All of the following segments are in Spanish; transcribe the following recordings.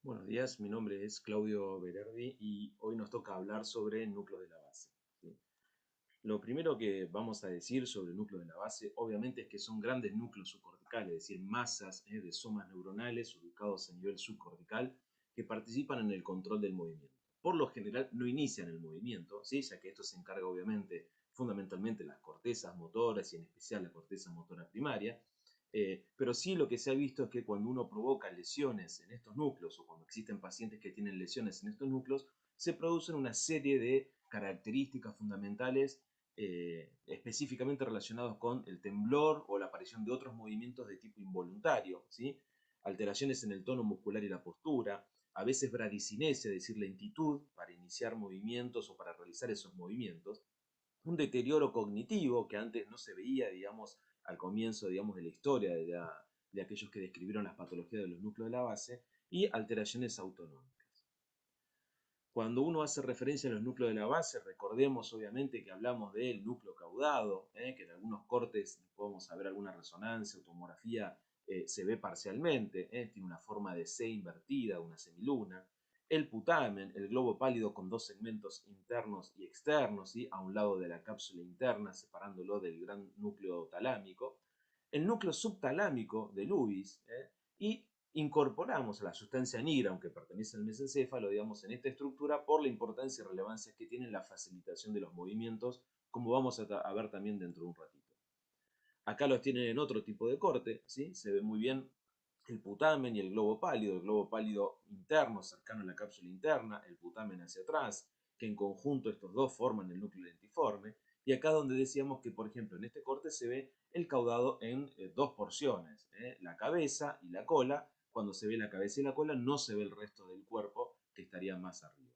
Buenos días, mi nombre es Claudio Berardi y hoy nos toca hablar sobre núcleos de la base. ¿Sí? Lo primero que vamos a decir sobre el núcleo de la base, obviamente, es que son grandes núcleos subcorticales, es decir, masas de somas neuronales ubicados a nivel subcortical que participan en el control del movimiento. Por lo general no inician el movimiento, ¿sí? Ya que esto se encarga obviamente fundamentalmente las cortezas motoras y en especial la corteza motora primaria, pero sí lo que se ha visto es que cuando uno provoca lesiones en estos núcleos o cuando existen pacientes que tienen lesiones en estos núcleos, se producen una serie de características fundamentales específicamente relacionados con el temblor o la aparición de otros movimientos de tipo involuntario, ¿sí? Alteraciones en el tono muscular y la postura, a veces bradicinesia, es decir, lentitud para iniciar movimientos o para realizar esos movimientos, un deterioro cognitivo que antes no se veía, digamos, al comienzo, digamos, de la historia de aquellos que describieron las patologías de los núcleos de la base, y alteraciones autonómicas. Cuando uno hace referencia a los núcleos de la base, recordemos obviamente que hablamos del núcleo caudado, que en algunos cortes podemos saber alguna resonancia o tomografía, se ve parcialmente, tiene una forma de C invertida, una semiluna. El putamen, el globo pálido con dos segmentos internos y externos, ¿sí? A un lado de la cápsula interna, separándolo del gran núcleo talámico. El núcleo subtalámico de Lewis, y incorporamos a la sustancia negra, aunque pertenece al mesencéfalo, digamos, en esta estructura por la importancia y relevancia que tiene en la facilitación de los movimientos, como vamos a ver también dentro de un ratito. Acá los tienen en otro tipo de corte, ¿sí? Se ve muy bien el putamen y el globo pálido interno cercano a la cápsula interna, el putamen hacia atrás, que en conjunto estos dos forman el núcleo lentiforme, y acá donde decíamos que, por ejemplo, en este corte se ve el caudado en dos porciones, la cabeza y la cola. Cuando se ve la cabeza y la cola no se ve el resto del cuerpo, que estaría más arriba.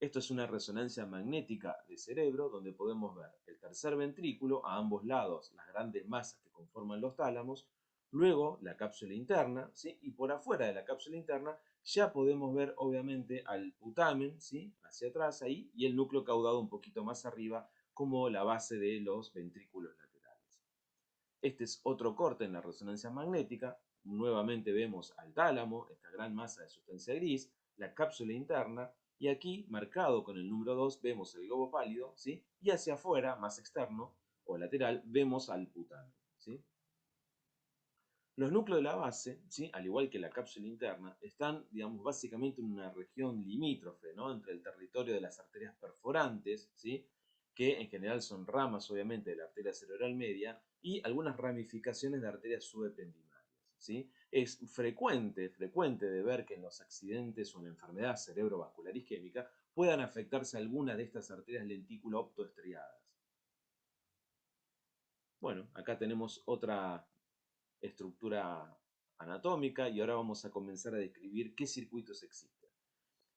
Esto es una resonancia magnética de cerebro donde podemos ver el tercer ventrículo, a ambos lados las grandes masas que conforman los tálamos, luego la cápsula interna, ¿sí? Y por afuera de la cápsula interna ya podemos ver obviamente al putamen, ¿sí? Hacia atrás ahí, y el núcleo caudado un poquito más arriba como la base de los ventrículos laterales. Este es otro corte en la resonancia magnética. Nuevamente vemos al tálamo, esta gran masa de sustancia gris, la cápsula interna, y aquí, marcado con el número 2, vemos el globo pálido, ¿sí? Y hacia afuera, más externo o lateral, vemos al putano, ¿sí? Los núcleos de la base, ¿sí? Al igual que la cápsula interna, están, digamos, básicamente en una región limítrofe, ¿no? Entre el territorio de las arterias perforantes, ¿sí? Que en general son ramas, obviamente, de la arteria cerebral media, y algunas ramificaciones de arterias subependimarias, ¿sí? Es frecuente de ver que en los accidentes o en la enfermedad cerebrovascular isquémica puedan afectarse algunas de estas arterias lentículo-optoestriadas. Bueno, acá tenemos otra estructura anatómica y ahora vamos a comenzar a describir qué circuitos existen.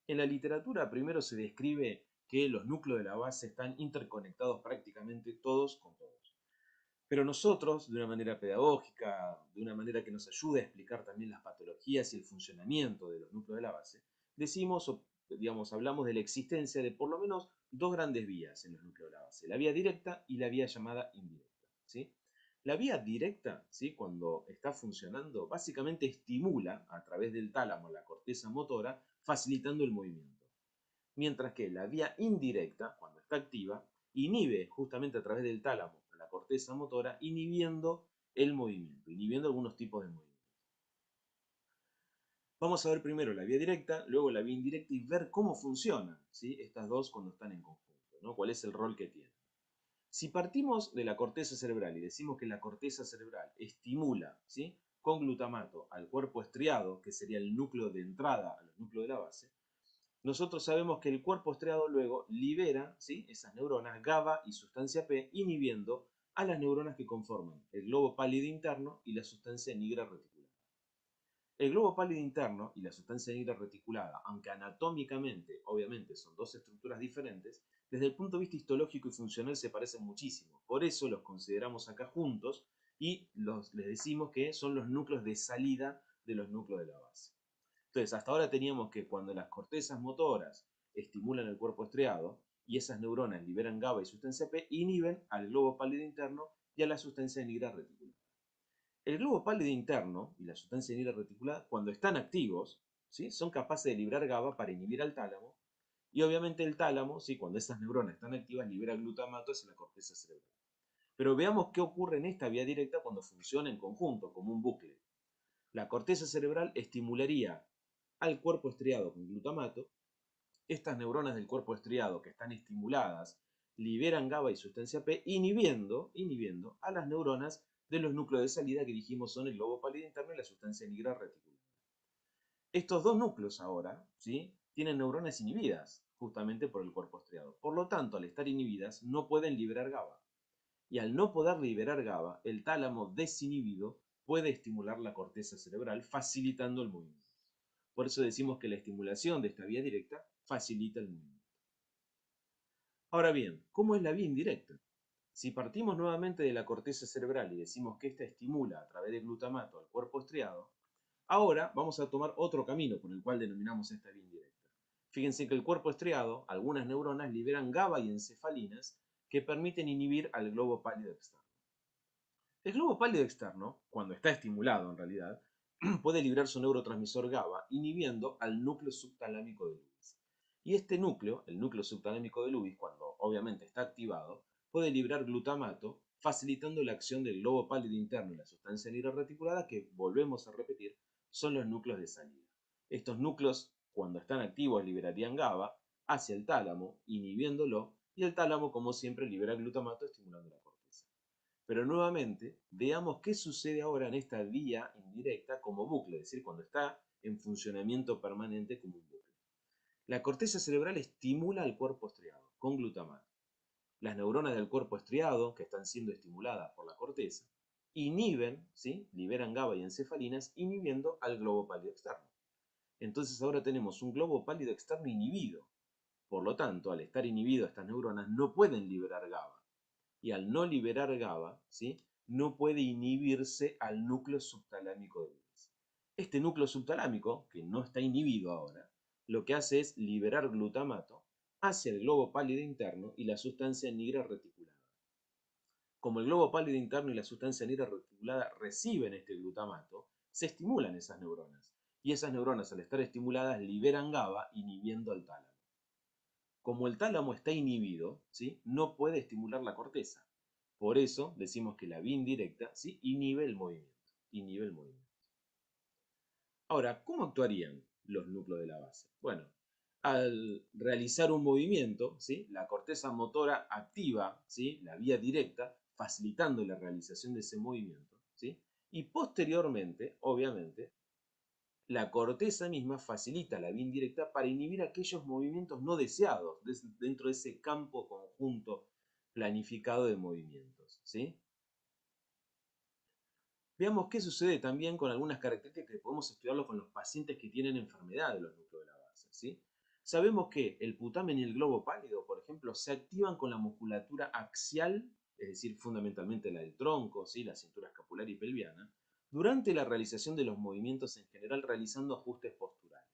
En la literatura primero se describe que los núcleos de la base están interconectados prácticamente todos con todos. Pero nosotros, de una manera pedagógica, de una manera que nos ayude a explicar también las patologías y el funcionamiento de los núcleos de la base, decimos, o digamos, hablamos de la existencia de por lo menos dos grandes vías en los núcleos de la base, la vía directa y la vía llamada indirecta, ¿sí? La vía directa, ¿sí? Cuando está funcionando, básicamente estimula a través del tálamo la corteza motora, facilitando el movimiento. Mientras que la vía indirecta, cuando está activa, inhibe justamente a través del tálamo la corteza motora, inhibiendo el movimiento, inhibiendo algunos tipos de movimiento. Vamos a ver primero la vía directa, luego la vía indirecta y ver cómo funcionan, ¿sí? Estas dos cuando están en conjunto, ¿no? ¿Cuál es el rol que tienen? Si partimos de la corteza cerebral y decimos que la corteza cerebral estimula, ¿sí? Con glutamato al cuerpo estriado, que sería el núcleo de entrada a los núcleos de la base, nosotros sabemos que el cuerpo estriado luego libera, ¿sí? Esas neuronas GABA y sustancia P, inhibiendo a las neuronas que conforman el globo pálido interno y la sustancia negra reticulada. El globo pálido interno y la sustancia negra reticulada, aunque anatómicamente, obviamente, son dos estructuras diferentes, desde el punto de vista histológico y funcional se parecen muchísimo. Por eso los consideramos acá juntos y les decimos que son los núcleos de salida de los núcleos de la base. Entonces, hasta ahora teníamos que cuando las cortezas motoras estimulan el cuerpo estriado y esas neuronas liberan GABA y sustancia P, inhiben al globo pálido interno y a la sustancia negra reticulada. El globo pálido interno y la sustancia negra reticulada, cuando están activos, ¿sí? Son capaces de liberar GABA para inhibir al tálamo, y obviamente el tálamo, ¿sí? Cuando esas neuronas están activas, libera glutamato hacia la corteza cerebral. Pero veamos qué ocurre en esta vía directa cuando funciona en conjunto, como un bucle. La corteza cerebral estimularía al cuerpo estriado con glutamato. Estas neuronas del cuerpo estriado que están estimuladas liberan GABA y sustancia P, inhibiendo a las neuronas de los núcleos de salida que dijimos son el globo pálido interno y la sustancia negra reticular. Estos dos núcleos ahora, ¿sí?, tienen neuronas inhibidas justamente por el cuerpo estriado. Por lo tanto, al estar inhibidas, no pueden liberar GABA. Y al no poder liberar GABA, el tálamo desinhibido puede estimular la corteza cerebral, facilitando el movimiento. Por eso decimos que la estimulación de esta vía directa facilita el movimiento. Ahora bien, ¿cómo es la vía indirecta? Si partimos nuevamente de la corteza cerebral y decimos que ésta estimula a través de glutamato al cuerpo estriado, ahora vamos a tomar otro camino por el cual denominamos esta vía indirecta. Fíjense que el cuerpo estriado, algunas neuronas liberan GABA y encefalinas que permiten inhibir al globo pálido externo. El globo pálido externo, cuando está estimulado en realidad, puede liberar su neurotransmisor GABA, inhibiendo al núcleo subtalámico de Lewis. Y este núcleo, el núcleo subtalámico de Lewis, cuando obviamente está activado, puede liberar glutamato, facilitando la acción del globo pálido interno y la sustancia negra reticulada, que, volvemos a repetir, son los núcleos de salida. Estos núcleos, cuando están activos, liberarían GABA hacia el tálamo, inhibiéndolo, y el tálamo, como siempre, libera glutamato, estimulando la corteza. Pero nuevamente, veamos qué sucede ahora en esta vía indirecta como bucle, es decir, cuando está en funcionamiento permanente como un bucle. La corteza cerebral estimula al cuerpo estriado con glutamato. Las neuronas del cuerpo estriado, que están siendo estimuladas por la corteza, inhiben, ¿sí?, liberan GABA y encefalinas, inhibiendo al globo pálido externo. Entonces ahora tenemos un globo pálido externo inhibido. Por lo tanto, al estar inhibido, estas neuronas no pueden liberar GABA. Y al no liberar GABA, ¿sí?, no puede inhibirse al núcleo subtalámico de Lewis. Este núcleo subtalámico, que no está inhibido ahora, lo que hace es liberar glutamato hacia el globo pálido interno y la sustancia negra reticulada. Como el globo pálido interno y la sustancia negra reticulada reciben este glutamato, se estimulan esas neuronas. Y esas neuronas, al estar estimuladas, liberan GABA, inhibiendo al tálamo. Como el tálamo está inhibido, ¿sí?, no puede estimular la corteza. Por eso decimos que la vía indirecta, ¿sí?, inhibe el movimiento. Inhibe el movimiento. Ahora, ¿cómo actuarían los núcleos de la base? Bueno, al realizar un movimiento, ¿sí?, la corteza motora activa, ¿sí?, la vía directa, facilitando la realización de ese movimiento, ¿sí?, y posteriormente, obviamente, la corteza misma facilita la vía indirecta para inhibir aquellos movimientos no deseados dentro de ese campo conjunto planificado de movimientos, ¿sí? Veamos qué sucede también con algunas características que podemos estudiarlo con los pacientes que tienen enfermedad de los núcleos de la base, ¿sí? Sabemos que el putamen y el globo pálido, por ejemplo, se activan con la musculatura axial, es decir, fundamentalmente la del tronco, ¿sí?, la cintura escapular y pelviana, durante la realización de los movimientos en general, realizando ajustes posturales.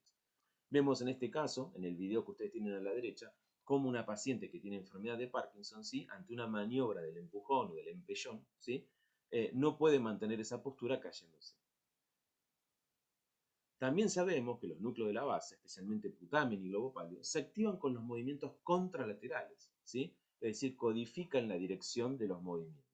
Vemos en este caso, en el video que ustedes tienen a la derecha, como una paciente que tiene enfermedad de Parkinson, ¿sí?, ante una maniobra del empujón o del empellón, ¿sí?, no puede mantener esa postura cayéndose. También sabemos que los núcleos de la base, especialmente putamen y globo pálido, se activan con los movimientos contralaterales, ¿sí?, es decir, codifican la dirección de los movimientos.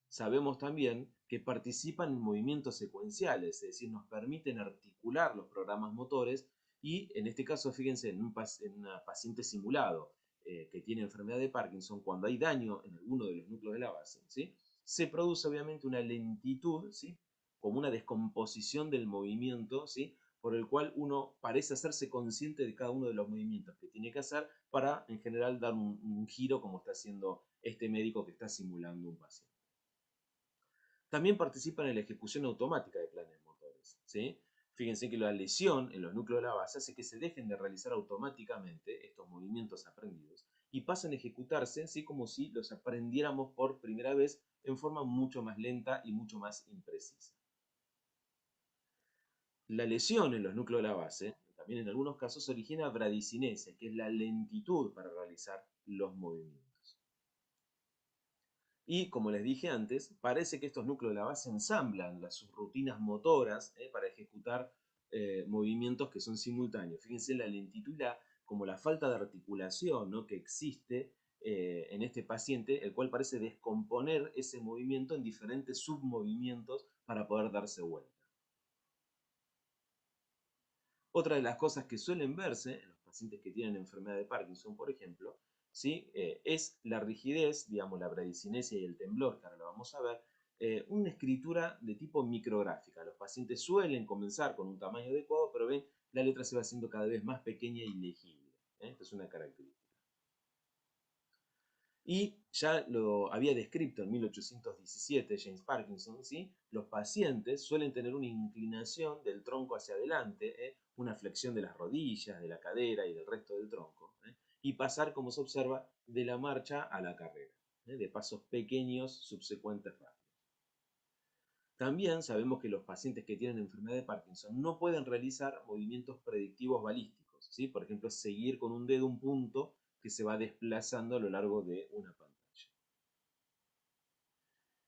Sabemos también que participan en movimientos secuenciales, es decir, nos permiten articular los programas motores y, en este caso, fíjense, en un paciente simulado que tiene enfermedad de Parkinson, cuando hay daño en alguno de los núcleos de la base, ¿sí?, se produce obviamente una lentitud, ¿sí?, como una descomposición del movimiento, ¿sí?, por el cual uno parece hacerse consciente de cada uno de los movimientos que tiene que hacer para, en general, dar un giro como está haciendo este médico que está simulando un paciente. También participan en la ejecución automática de planes motores, ¿sí? Fíjense que la lesión en los núcleos de la base hace que se dejen de realizar automáticamente estos movimientos aprendidos y pasan a ejecutarse, ¿sí?, como si los aprendiéramos por primera vez en forma mucho más lenta y mucho más imprecisa. La lesión en los núcleos de la base, también en algunos casos, origina bradicinesia, que es la lentitud para realizar los movimientos. Y, como les dije antes, parece que estos núcleos de la base ensamblan las subrutinas motoras para ejecutar movimientos que son simultáneos. Fíjense la lentitud como la falta de articulación, ¿no?, que existe en este paciente, el cual parece descomponer ese movimiento en diferentes submovimientos para poder darse vuelta. Otra de las cosas que suelen verse en los pacientes que tienen enfermedad de Parkinson, por ejemplo, ¿sí?, es la rigidez, digamos, la bradicinesia y el temblor, que ahora lo vamos a ver, una escritura de tipo micrográfica. Los pacientes suelen comenzar con un tamaño adecuado, pero ven, la letra se va haciendo cada vez más pequeña y legible. Esta es una característica. Y ya lo había descrito en 1817 James Parkinson, ¿sí? Los pacientes suelen tener una inclinación del tronco hacia adelante, una flexión de las rodillas, de la cadera y del resto del tronco, y pasar, como se observa, de la marcha a la carrera, de pasos pequeños subsecuentes rápidos. También sabemos que los pacientes que tienen enfermedad de Parkinson no pueden realizar movimientos predictivos balísticos, ¿sí? Por ejemplo, seguir con un dedo un punto que se va desplazando a lo largo de una pantalla.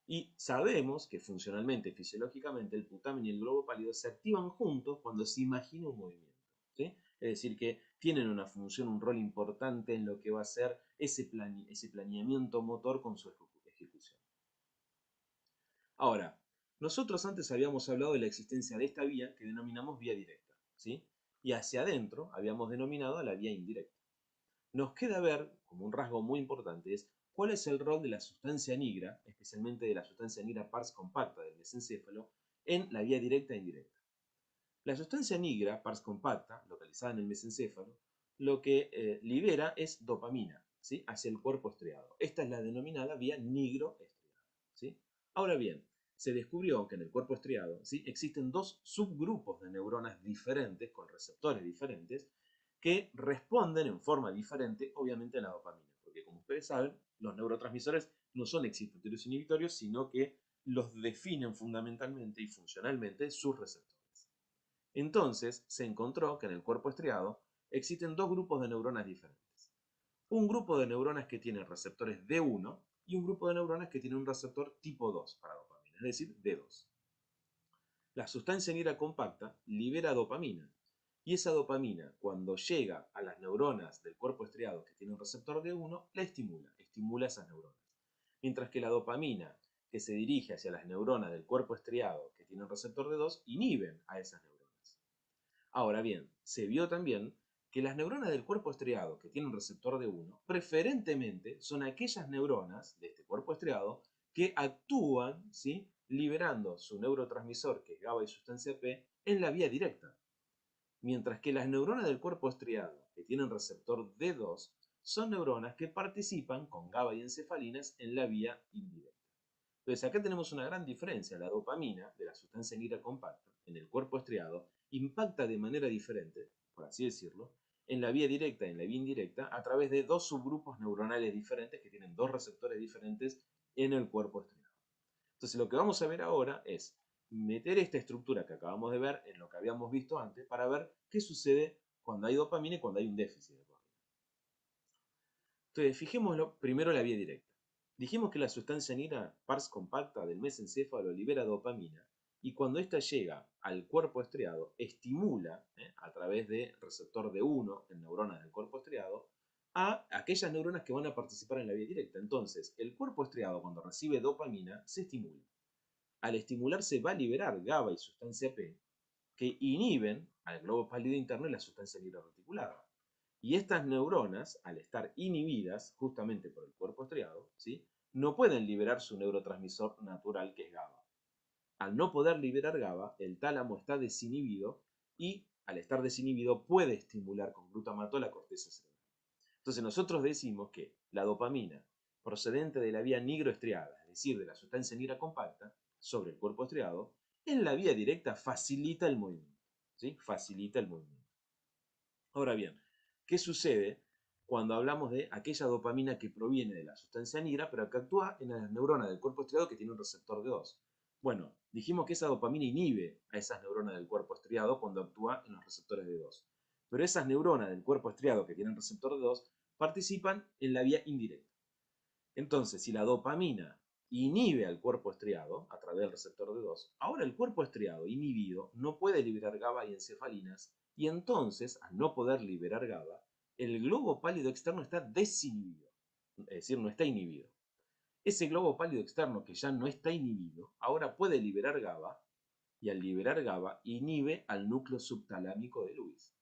Y sabemos que funcionalmente, fisiológicamente, el putamen y el globo pálido se activan juntos cuando se imagina un movimiento, ¿sí? Es decir, que tienen una función, un rol importante en lo que va a ser ese planeamiento motor con su ejecución. Ahora, nosotros antes habíamos hablado de la existencia de esta vía que denominamos vía directa, ¿sí? Y hacia adentro habíamos denominado la vía indirecta. Nos queda ver, como un rasgo muy importante, es cuál es el rol de la sustancia nigra, especialmente de la sustancia nigra pars compacta del mesencéfalo, en la vía directa e indirecta. La sustancia nigra pars compacta, localizada en el mesencéfalo, lo que libera es dopamina, ¿sí?, hacia el cuerpo estriado. Esta es la denominada vía nigroestriada, ¿sí? Ahora bien, se descubrió que en el cuerpo estriado, ¿sí?, existen dos subgrupos de neuronas diferentes, con receptores diferentes, que responden en forma diferente, obviamente, a la dopamina. Porque, como ustedes saben, los neurotransmisores no son excipitorios inhibitorios, sino que los definen fundamentalmente y funcionalmente sus receptores. Entonces, se encontró que en el cuerpo estriado existen dos grupos de neuronas diferentes. Un grupo de neuronas que tienen receptores D1 y un grupo de neuronas que tiene un receptor tipo 2 para dopamina, es decir, D2. La sustancia negra compacta libera dopamina, y esa dopamina, cuando llega a las neuronas del cuerpo estriado que tiene un receptor D1, la estimula esas neuronas. Mientras que la dopamina que se dirige hacia las neuronas del cuerpo estriado que tienen receptor D2 inhiben a esas neuronas. Ahora bien, se vio también que las neuronas del cuerpo estriado que tienen receptor D1 preferentemente son aquellas neuronas de este cuerpo estriado que actúan, ¿sí?, liberando su neurotransmisor, que es GABA y sustancia P, en la vía directa. Mientras que las neuronas del cuerpo estriado que tienen receptor D2 son neuronas que participan con GABA y encefalinas en la vía indirecta. Entonces acá tenemos una gran diferencia. La dopamina de la sustancia negra compacta en el cuerpo estriado impacta de manera diferente, por así decirlo, en la vía directa y en la vía indirecta a través de dos subgrupos neuronales diferentes que tienen dos receptores diferentes en el cuerpo estriado. Entonces lo que vamos a ver ahora es meter esta estructura que acabamos de ver en lo que habíamos visto antes para ver qué sucede cuando hay dopamina y cuando hay un déficit de dopamina. Entonces, fijémoslo primero la vía directa. Dijimos que la sustancia negra pars compacta del mesencéfalo libera dopamina y cuando ésta llega al cuerpo estriado estimula, a través de receptor D1 en neuronas del cuerpo estriado, a aquellas neuronas que van a participar en la vía directa. Entonces, el cuerpo estriado cuando recibe dopamina se estimula. Al estimularse va a liberar GABA y sustancia P que inhiben al globo pálido interno y la sustancia negra reticulada. Y estas neuronas, al estar inhibidas justamente por el cuerpo estriado, ¿sí?, no pueden liberar su neurotransmisor natural, que es GABA. Al no poder liberar GABA, el tálamo está desinhibido y al estar desinhibido puede estimular con glutamato la corteza cerebral. Entonces nosotros decimos que la dopamina procedente de la vía nigroestriada, es decir, de la sustancia negra compacta, sobre el cuerpo estriado, en la vía directa facilita el movimiento, ¿sí? Facilita el movimiento. Ahora bien, ¿qué sucede cuando hablamos de aquella dopamina que proviene de la sustancia negra, pero que actúa en las neuronas del cuerpo estriado que tiene un receptor D2? Bueno, dijimos que esa dopamina inhibe a esas neuronas del cuerpo estriado cuando actúa en los receptores D2. Pero esas neuronas del cuerpo estriado que tienen receptor D2 participan en la vía indirecta. Entonces, si la dopamina inhibe al cuerpo estriado a través del receptor D2. Ahora el cuerpo estriado inhibido no puede liberar GABA y encefalinas, y entonces, al no poder liberar GABA, el globo pálido externo está desinhibido, es decir, no está inhibido. Ese globo pálido externo que ya no está inhibido, ahora puede liberar GABA, y al liberar GABA inhibe al núcleo subtalámico de Lewis.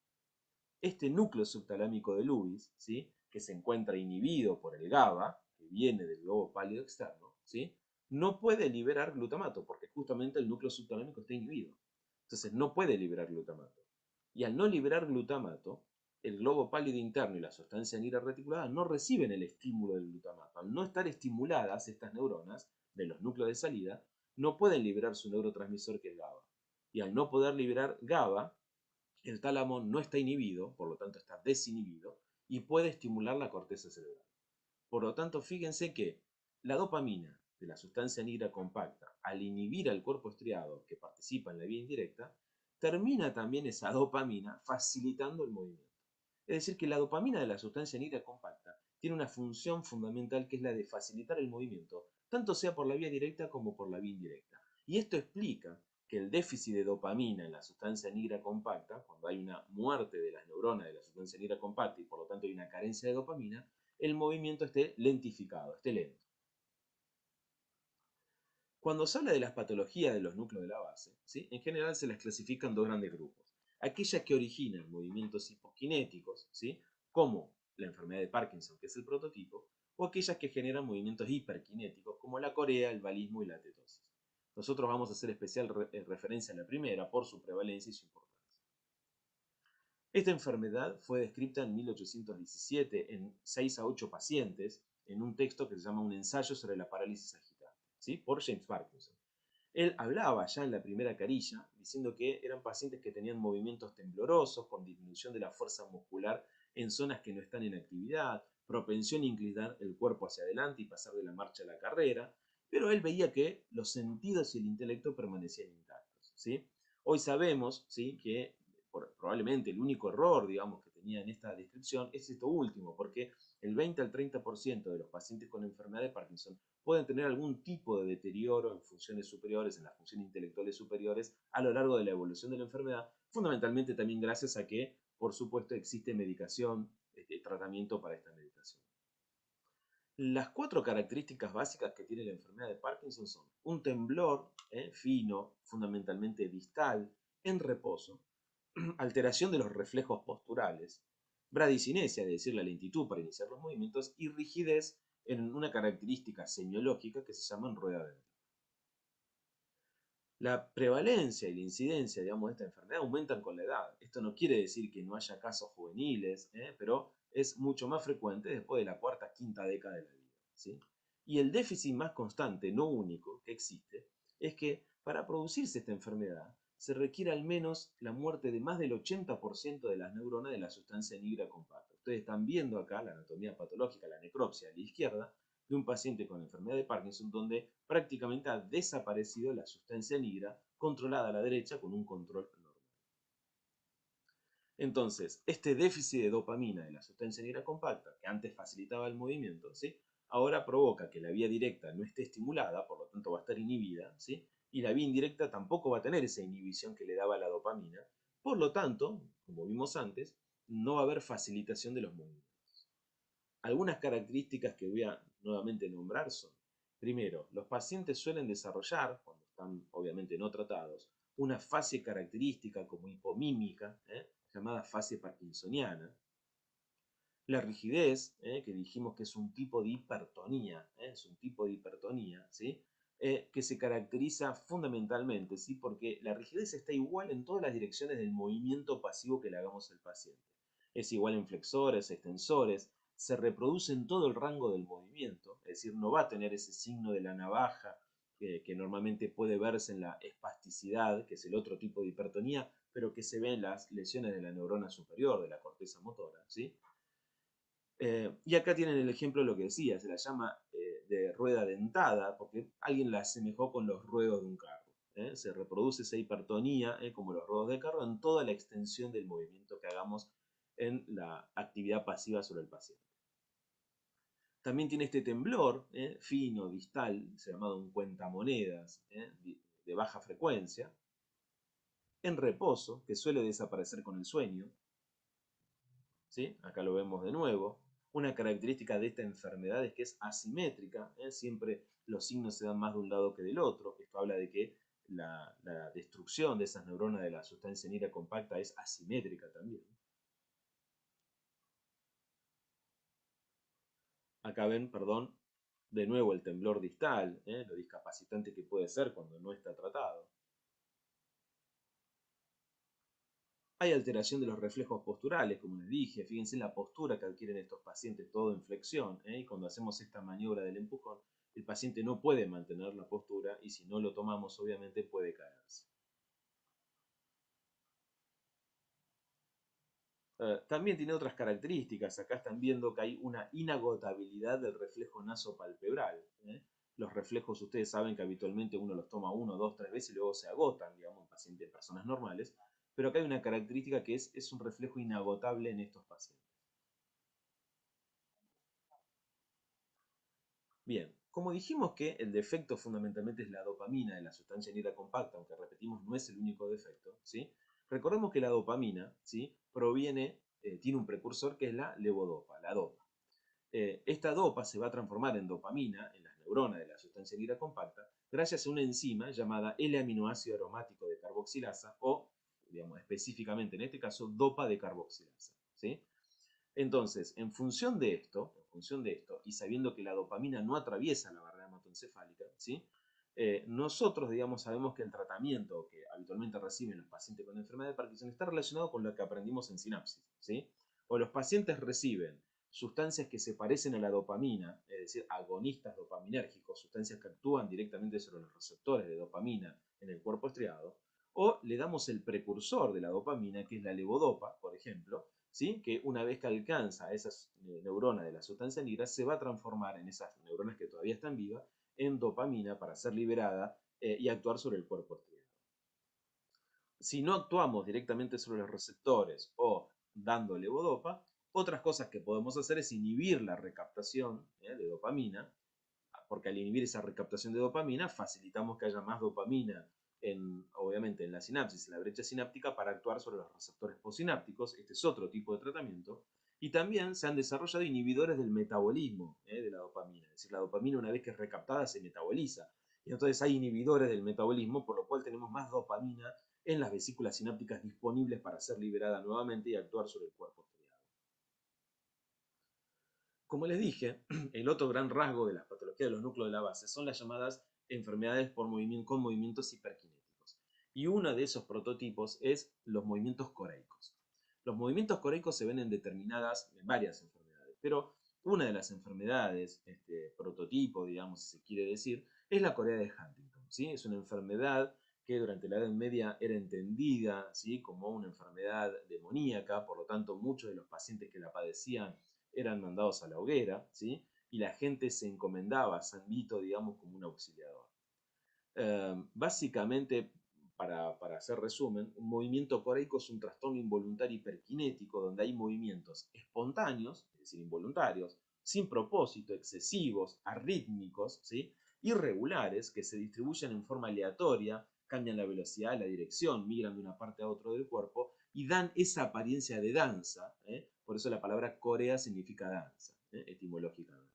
Este núcleo subtalámico de Lewis, ¿sí?, que se encuentra inhibido por el GABA, que viene del globo pálido externo, ¿sí?, no puede liberar glutamato, porque justamente el núcleo subtalámico está inhibido. Entonces no puede liberar glutamato. Y al no liberar glutamato, el globo pálido interno y la sustancia negra reticulada no reciben el estímulo del glutamato. Al no estar estimuladas estas neuronas de los núcleos de salida, no pueden liberar su neurotransmisor, que es GABA. Y al no poder liberar GABA, el tálamo no está inhibido, por lo tanto está desinhibido, y puede estimular la corteza cerebral. Por lo tanto, fíjense que la dopamina de la sustancia negra compacta, al inhibir al cuerpo estriado que participa en la vía indirecta, termina también esa dopamina facilitando el movimiento. Es decir, que la dopamina de la sustancia negra compacta tiene una función fundamental, que es la de facilitar el movimiento, tanto sea por la vía directa como por la vía indirecta. Y esto explica que el déficit de dopamina en la sustancia negra compacta, cuando hay una muerte de las neuronas de la sustancia negra compacta y por lo tanto hay una carencia de dopamina, el movimiento esté lentificado, esté lento. Cuando se habla de las patologías de los núcleos de la base, ¿sí?, en general se las clasifica en dos grandes grupos. Aquellas que originan movimientos hipokinéticos, ¿sí?, como la enfermedad de Parkinson, que es el prototipo, o aquellas que generan movimientos hiperkinéticos, como la corea, el valismo y la tetosis. Nosotros vamos a hacer especial referencia a la primera por su prevalencia y su importancia. Esta enfermedad fue descrita en 1817 en 6 a 8 pacientes en un texto que se llama Un ensayo sobre la parálisis agitante, ¿sí?, por James Parkinson. Él hablaba ya en la primera carilla diciendo que eran pacientes que tenían movimientos temblorosos, con disminución de la fuerza muscular en zonas que no están en actividad, propensión a inclinar el cuerpo hacia adelante y pasar de la marcha a la carrera, pero él veía que los sentidos y el intelecto permanecían intactos, ¿sí? Hoy sabemos, ¿sí?, que probablemente el único error, digamos, que tenía en esta descripción es esto último, porque el 20 al 30% de los pacientes con enfermedad de Parkinson pueden tener algún tipo de deterioro en funciones superiores, en las funciones intelectuales superiores, a lo largo de la evolución de la enfermedad, fundamentalmente también gracias a que, por supuesto, existe medicación, tratamiento para esta medicación. Las 4 características básicas que tiene la enfermedad de Parkinson son un temblor fino, fundamentalmente distal, en reposo, alteración de los reflejos posturales, bradicinesia, es decir, la lentitud para iniciar los movimientos, y rigidez en una característica semiológica que se llama rueda dental. La prevalencia y la incidencia, digamos, de esta enfermedad aumentan con la edad. Esto no quiere decir que no haya casos juveniles, pero es mucho más frecuente después de la cuarta, quinta década de la vida, ¿sí? Y el déficit más constante, no único, que existe, es que para producirse esta enfermedad se requiere al menos la muerte de más del 80% de las neuronas de la sustancia negra compacta. Ustedes están viendo acá la anatomía patológica, la necropsia a la izquierda, de un paciente con enfermedad de Parkinson, donde prácticamente ha desaparecido la sustancia negra, controlada a la derecha con un control normal. Entonces, este déficit de dopamina de la sustancia negra compacta, que antes facilitaba el movimiento, ¿sí?, ahora provoca que la vía directa no esté estimulada, por lo tanto va a estar inhibida, ¿sí?, y la vía indirecta tampoco va a tener esa inhibición que le daba la dopamina. Por lo tanto, como vimos antes, no va a haber facilitación de los movimientos. Algunas características que voy a nuevamente nombrar son: primero, los pacientes suelen desarrollar, cuando están obviamente no tratados, una fase característica como hipomímica, llamada fase parkinsoniana. La rigidez, que dijimos que es un tipo de hipertonía, es un tipo de hipertonía, ¿sí?, que se caracteriza fundamentalmente, ¿sí?, porque la rigidez está igual en todas las direcciones del movimiento pasivo que le hagamos al paciente. Es igual en flexores, extensores, se reproduce en todo el rango del movimiento, es decir, no va a tener ese signo de la navaja que normalmente puede verse en la espasticidad, que es el otro tipo de hipertonía, pero que se ve en las lesiones de la neurona superior, de la corteza motora, ¿sí? Y acá tienen el ejemplo de lo que decía, se la llama de rueda dentada, porque alguien la asemejó con los ruedos de un carro. Se reproduce esa hipertonía, como los ruedos de carro, en toda la extensión del movimiento que hagamos en la actividad pasiva sobre el paciente. También tiene este temblor fino, distal, se llamado un cuentamonedas, de baja frecuencia, en reposo, que suele desaparecer con el sueño, ¿sí? Acá lo vemos de nuevo. Una característica de esta enfermedad es que es asimétrica, siempre los signos se dan más de un lado que del otro. Esto habla de que la destrucción de esas neuronas de la sustancia negra compacta es asimétrica también. Acá ven, perdón, de nuevo el temblor distal, lo discapacitante que puede ser cuando no está tratado. Hay alteración de los reflejos posturales, como les dije, fíjense en la postura que adquieren estos pacientes, todo en flexión, y cuando hacemos esta maniobra del empujón, el paciente no puede mantener la postura y si no lo tomamos obviamente puede caerse. También tiene otras características. Acá están viendo que hay una inagotabilidad del reflejo nasopalpebral. Los reflejos, ustedes saben que habitualmente uno los toma uno, dos, tres veces y luego se agotan, digamos, en pacientes, en personas normales. Pero acá hay una característica que es un reflejo inagotable en estos pacientes. Bien, como dijimos que el defecto fundamentalmente es la dopamina de la sustancia negra compacta, aunque repetimos no es el único defecto, ¿sí? Recordemos que la dopamina, ¿sí? Proviene, tiene un precursor que es la levodopa, la dopa. Esta dopa se va a transformar en dopamina en las neuronas de la sustancia negra compacta gracias a una enzima llamada L-aminoácido aromático de carboxilasa o, digamos, específicamente en este caso, dopa de carboxilasa, ¿sí? Entonces, y sabiendo que la dopamina no atraviesa la barrera hematoencefálica, ¿sí? Nosotros, digamos, sabemos que el tratamiento que habitualmente reciben los pacientes con enfermedad de Parkinson está relacionado con lo que aprendimos en sinapsis, ¿sí? O los pacientes reciben sustancias que se parecen a la dopamina, es decir, agonistas dopaminérgicos, sustancias que actúan directamente sobre los receptores de dopamina en el cuerpo estriado, o le damos el precursor de la dopamina, que es la levodopa, por ejemplo, ¿sí? Que una vez que alcanza esas neuronas de la sustancia negra, se va a transformar en esas neuronas que todavía están vivas en dopamina para ser liberada y actuar sobre el cuerpo estriado. Si no actuamos directamente sobre los receptores o dando levodopa, otras cosas que podemos hacer es inhibir la recaptación de dopamina, porque al inhibir esa recaptación de dopamina facilitamos que haya más dopamina obviamente en la sinapsis, en la brecha sináptica, para actuar sobre los receptores postsinápticos. Este es otro tipo de tratamiento. Y también se han desarrollado inhibidores del metabolismo de la dopamina. Es decir, la dopamina una vez que es recaptada se metaboliza. Y entonces hay inhibidores del metabolismo, por lo cual tenemos más dopamina en las vesículas sinápticas disponibles para ser liberada nuevamente y actuar sobre el cuerpo estriado. Como les dije, el otro gran rasgo de las patologías de los núcleos de la base son las llamadas enfermedades con movimientos hiperkinéticos. Y uno de esos prototipos es los movimientos coreicos. Los movimientos coreicos se ven en varias enfermedades, pero una de las enfermedades, prototipo, digamos, si se quiere decir, es la corea de Huntington. ¿Sí? Es una enfermedad que durante la Edad Media era entendida, ¿sí? Como una enfermedad demoníaca, por lo tanto muchos de los pacientes que la padecían eran mandados a la hoguera, ¿sí? Y la gente se encomendaba a San Vito, digamos, como un auxiliador. Básicamente, para hacer resumen, un movimiento coreico es un trastorno involuntario hiperkinético donde hay movimientos espontáneos, es decir, involuntarios, sin propósito, excesivos, arrítmicos, ¿sí? Irregulares, que se distribuyen en forma aleatoria, cambian la velocidad, la dirección, migran de una parte a otra del cuerpo y dan esa apariencia de danza. Por eso la palabra corea significa danza, etimológicamente.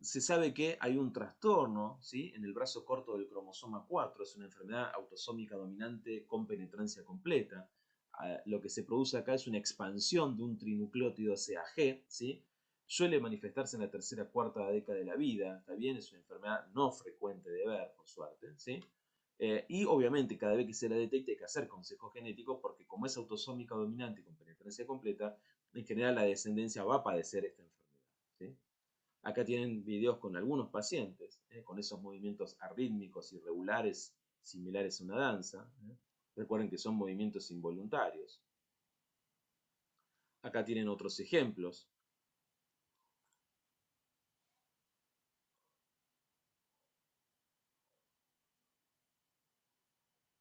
Se sabe que hay un trastorno, ¿sí? En el brazo corto del cromosoma 4, es una enfermedad autosómica dominante con penetrancia completa. Lo que se produce acá es una expansión de un trinucleótido CAG, ¿sí? Suele manifestarse en la tercera cuarta década de la vida, ¿está bien? Es una enfermedad no frecuente de ver, por suerte, ¿sí? Y obviamente cada vez que se la detecte hay que hacer consejo genético porque como es autosómica dominante con penetrancia completa, en general la descendencia va a padecer esta enfermedad, ¿sí? Acá tienen videos con algunos pacientes, con esos movimientos arrítmicos irregulares similares a una danza. Recuerden que son movimientos involuntarios. Acá tienen otros ejemplos.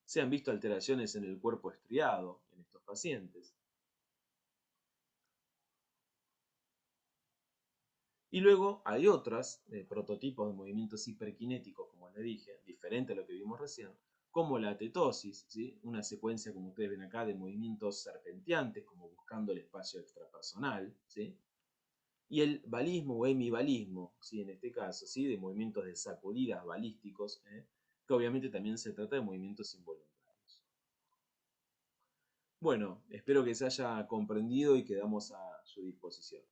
Se han visto alteraciones en el cuerpo estriado en estos pacientes. Y luego hay otros prototipos de movimientos hiperkinéticos, como les dije, diferente a lo que vimos recién, como la tetosis, ¿sí? Una secuencia, como ustedes ven acá, de movimientos serpenteantes, como buscando el espacio extrapersonal, ¿sí? Y el balismo o hemibalismo, ¿sí? En este caso, ¿sí? De movimientos de sacudidas balísticos, que obviamente también se trata de movimientos involuntarios. Bueno, espero que se haya comprendido y quedamos a su disposición.